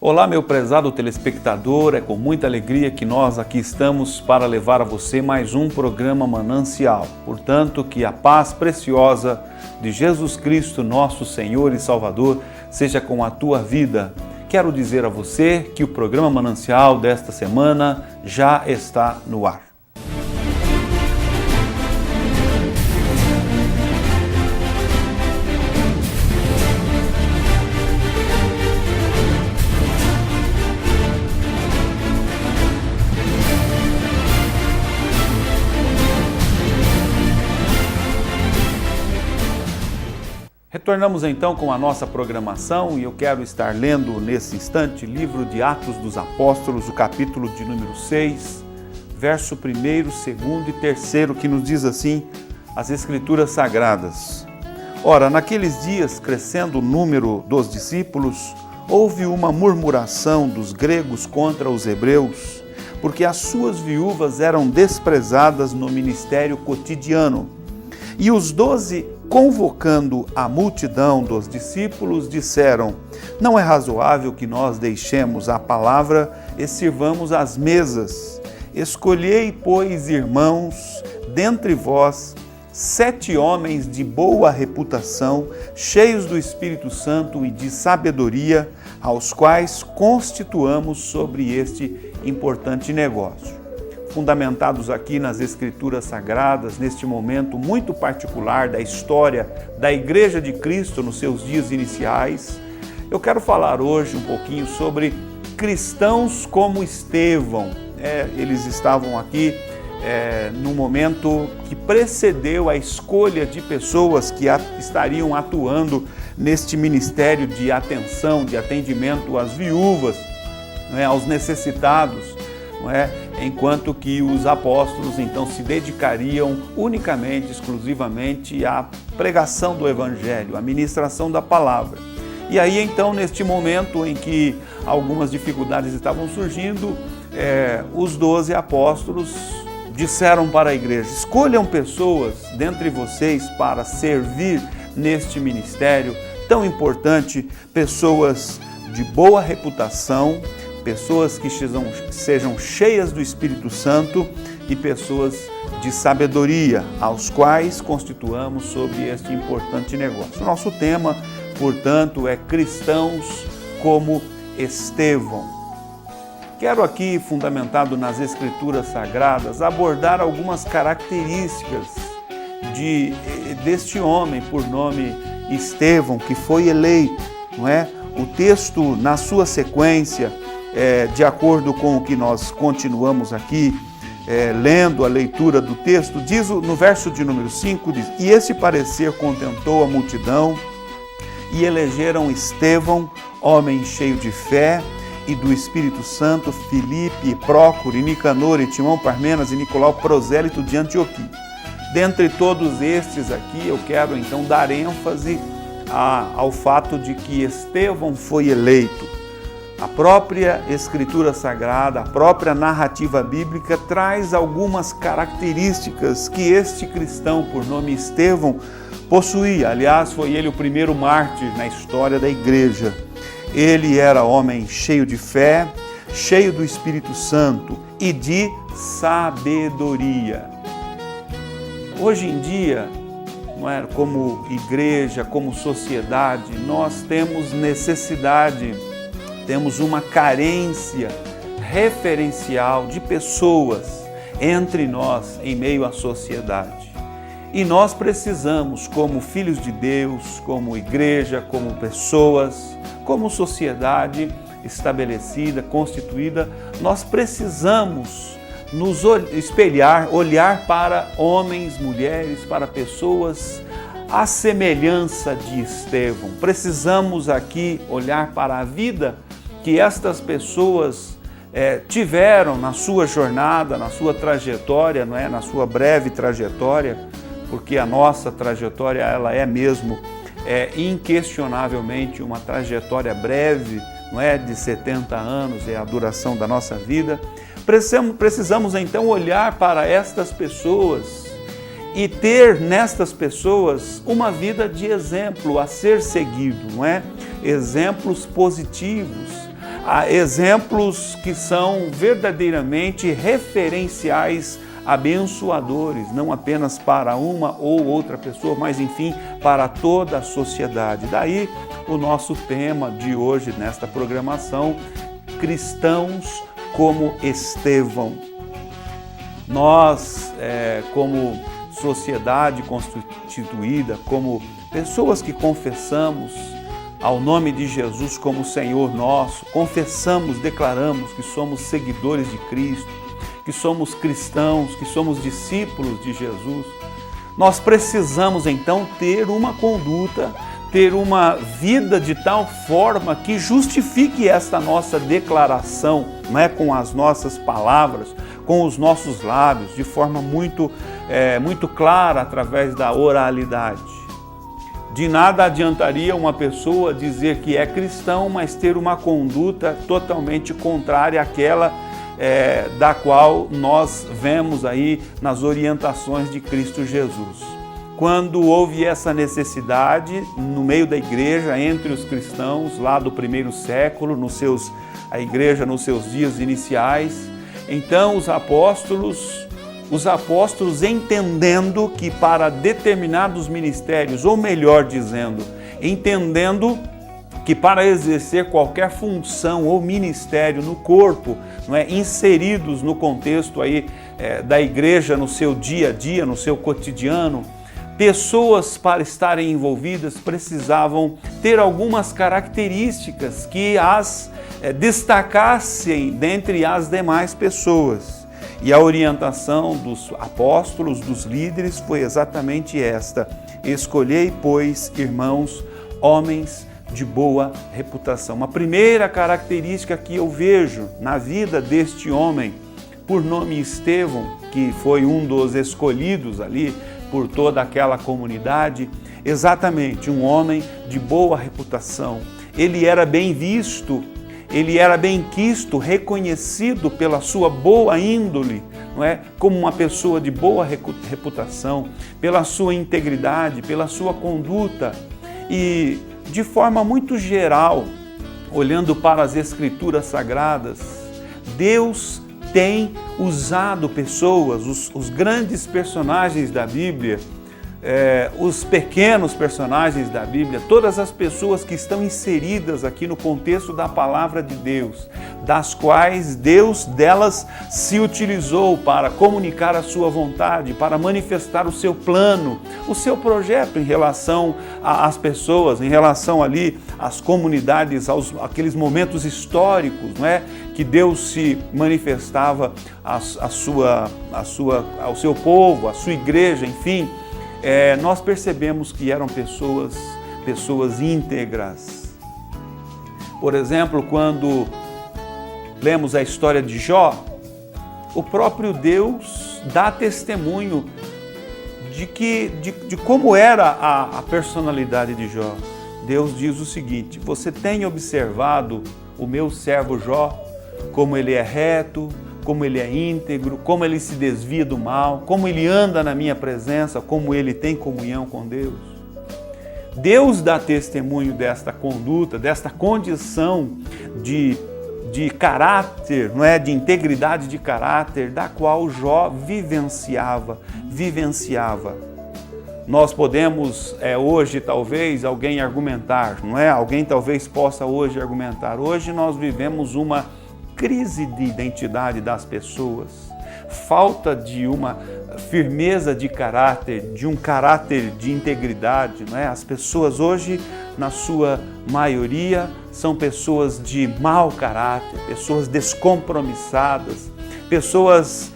Olá, meu prezado telespectador, é com muita alegria que nós aqui estamos para levar a você mais um programa Manancial. Portanto, que a paz preciosa de Jesus Cristo, nosso Senhor e Salvador, seja com a tua vida. Quero dizer a você que o programa Manancial desta semana já está no ar. Retornamos então com a nossa programação e eu quero estar lendo nesse instante livro de Atos dos Apóstolos, o capítulo de número 6, verso 1º, 2º e 3º, que nos diz assim as Escrituras Sagradas. Ora, naqueles dias, crescendo o número dos discípulos, houve uma murmuração dos gregos contra os hebreus, porque as suas viúvas eram desprezadas no ministério cotidiano. E os 12, convocando a multidão dos discípulos, disseram: não é razoável que nós deixemos a palavra e sirvamos as mesas. Escolhei, pois, irmãos, dentre vós, 7 homens de boa reputação, cheios do Espírito Santo e de sabedoria, aos quais constituamos sobre este importante negócio. Fundamentados aqui nas Escrituras Sagradas, neste momento muito particular da história da Igreja de Cristo nos seus dias iniciais, eu quero falar hoje um pouquinho sobre cristãos como Estevão. Eles estavam aqui no momento que precedeu a escolha de pessoas que estariam atuando neste ministério de atenção, de atendimento às viúvas, aos necessitados, enquanto que os apóstolos então se dedicariam unicamente, exclusivamente à pregação do Evangelho, à ministração da palavra. E aí então, neste momento em que algumas dificuldades estavam surgindo, os 12 apóstolos disseram para a igreja: escolham pessoas dentre vocês para servir neste ministério tão importante, pessoas de boa reputação, pessoas que sejam cheias do Espírito Santo e pessoas de sabedoria, aos quais constituamos sobre este importante negócio. Nosso tema, portanto, é cristãos como Estevão. Quero aqui, fundamentado nas Escrituras Sagradas, abordar algumas características deste homem por nome Estevão, que foi eleito, não é? O texto, na sua sequência, de acordo com o que nós continuamos aqui, lendo a leitura do texto, diz no verso de número 5, diz: e esse parecer contentou a multidão, e elegeram Estevão, homem cheio de fé e do Espírito Santo, Filipe, Prócoro, Nicanor, e Timão, Parmenas e Nicolau, prosélito de Antioquia. Dentre todos estes aqui, eu quero então dar ênfase ao fato de que Estevão foi eleito. A própria Escritura Sagrada, a própria narrativa bíblica traz algumas características que este cristão, por nome Estevão, possuía. Aliás, foi ele o primeiro mártir na história da igreja. Ele era homem cheio de fé, cheio do Espírito Santo e de sabedoria. Hoje em dia, como igreja, como sociedade, nós temos necessidade, temos uma carência referencial de pessoas entre nós em meio à sociedade. E nós precisamos, como filhos de Deus, como igreja, como pessoas, como sociedade estabelecida, constituída, nós precisamos nos espelhar, olhar para homens, mulheres, para pessoas à semelhança de Estevão. Precisamos aqui olhar para a vida que estas pessoas tiveram na sua jornada, na sua trajetória, na sua breve trajetória, porque a nossa trajetória ela é mesmo inquestionavelmente uma trajetória breve, de 70 anos, é a duração da nossa vida. Precisamos então olhar para estas pessoas e ter nestas pessoas uma vida de exemplo a ser seguido, exemplos positivos, exemplos que são verdadeiramente referenciais abençoadores, não apenas para uma ou outra pessoa, mas enfim, para toda a sociedade. Daí o nosso tema de hoje nesta programação, cristãos como Estevão. Nós, como sociedade constituída, como pessoas que confessamos ao nome de Jesus como Senhor nosso, confessamos, declaramos que somos seguidores de Cristo, que somos cristãos, que somos discípulos de Jesus, nós precisamos então ter uma conduta, ter uma vida de tal forma que justifique esta nossa declaração, não é, com as nossas palavras, com os nossos lábios, de forma muito clara, através da oralidade. De nada adiantaria uma pessoa dizer que é cristão, mas ter uma conduta totalmente contrária àquela da qual nós vemos aí nas orientações de Cristo Jesus. Quando houve essa necessidade no meio da igreja, entre os cristãos, lá do primeiro século, a igreja nos seus dias iniciais, então os apóstolos entendendo que para determinados ministérios, ou melhor dizendo, entendendo que para exercer qualquer função ou ministério no corpo, não é, inseridos no contexto aí, da igreja, no seu dia a dia, no seu cotidiano, pessoas para estarem envolvidas precisavam ter algumas características que as destacassem dentre as demais pessoas. E a orientação dos apóstolos, dos líderes, foi exatamente esta: escolhei, pois, irmãos, homens de boa reputação. Uma primeira característica que eu vejo na vida deste homem, por nome Estevão, que foi um dos escolhidos ali por toda aquela comunidade, exatamente um homem de boa reputação. Ele era bem visto, ele era bem quisto, reconhecido pela sua boa índole, não é? Como uma pessoa de boa reputação, pela sua integridade, pela sua conduta. E de forma muito geral, olhando para as Escrituras Sagradas, Deus tem usado pessoas, os grandes personagens da Bíblia, os pequenos personagens da Bíblia, todas as pessoas que estão inseridas aqui no contexto da palavra de Deus, das quais Deus delas se utilizou para comunicar a sua vontade, para manifestar o seu plano, o seu projeto em relação às pessoas, em relação ali às comunidades, aqueles momentos históricos, não é? Que Deus se manifestava ao seu povo, à sua igreja, enfim. Nós percebemos que eram pessoas íntegras. Por exemplo, quando lemos a história de Jó, o próprio Deus dá testemunho de como era a personalidade de Jó. Deus diz o seguinte: você tem observado o meu servo Jó, como ele é reto, como ele é íntegro, como ele se desvia do mal, como ele anda na minha presença, como ele tem comunhão com Deus. Deus dá testemunho desta conduta, desta condição de caráter, não é? De integridade de caráter, da qual Jó vivenciava. Nós podemos hoje talvez alguém argumentar, não é? Alguém talvez possa hoje argumentar. Hoje nós vivemos uma crise de identidade das pessoas, falta de uma firmeza de caráter, de um caráter de integridade, não é? As pessoas hoje, na sua maioria, são pessoas de mau caráter, pessoas descompromissadas, pessoas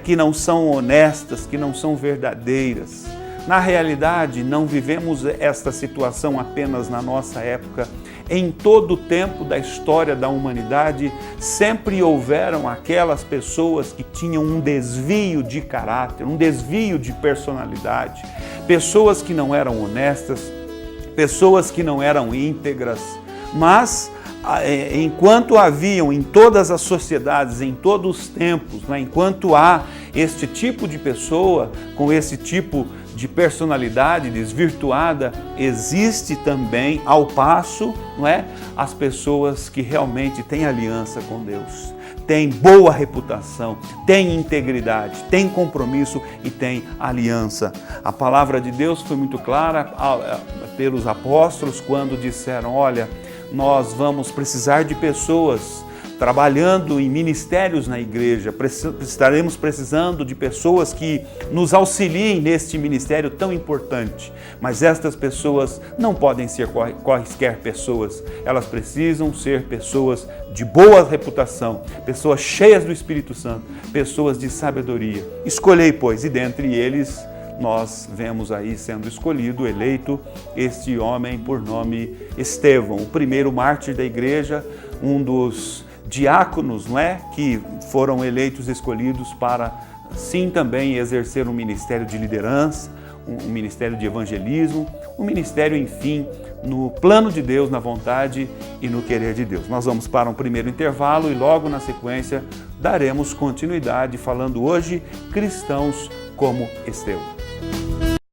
que não são honestas, que não são verdadeiras. Na realidade, não vivemos esta situação apenas na nossa época. Em todo o tempo da história da humanidade, sempre houveram aquelas pessoas que tinham um desvio de caráter, um desvio de personalidade, pessoas que não eram honestas, pessoas que não eram íntegras, mas enquanto haviam em todas as sociedades, em todos os tempos, né, enquanto há este tipo de pessoa com esse tipo de personalidade desvirtuada, existe também, ao passo, não é, as pessoas que realmente têm aliança com Deus, têm boa reputação, têm integridade, têm compromisso e têm aliança. A palavra de Deus foi muito clara pelos apóstolos quando disseram: olha, nós vamos precisar de pessoas trabalhando em ministérios na igreja, estaremos precisando de pessoas que nos auxiliem neste ministério tão importante. Mas estas pessoas não podem ser quaisquer pessoas, elas precisam ser pessoas de boa reputação, pessoas cheias do Espírito Santo, pessoas de sabedoria. Escolhei, pois, e dentre eles nós vemos aí sendo escolhido, eleito, este homem por nome Estevão, o primeiro mártir da igreja, um dos diáconos, não é, que foram eleitos, escolhidos para, sim, também exercer um ministério de liderança, um ministério de evangelismo, um ministério, enfim, no plano de Deus, na vontade e no querer de Deus. Nós vamos para um primeiro intervalo e logo na sequência daremos continuidade falando hoje cristãos como Estevão.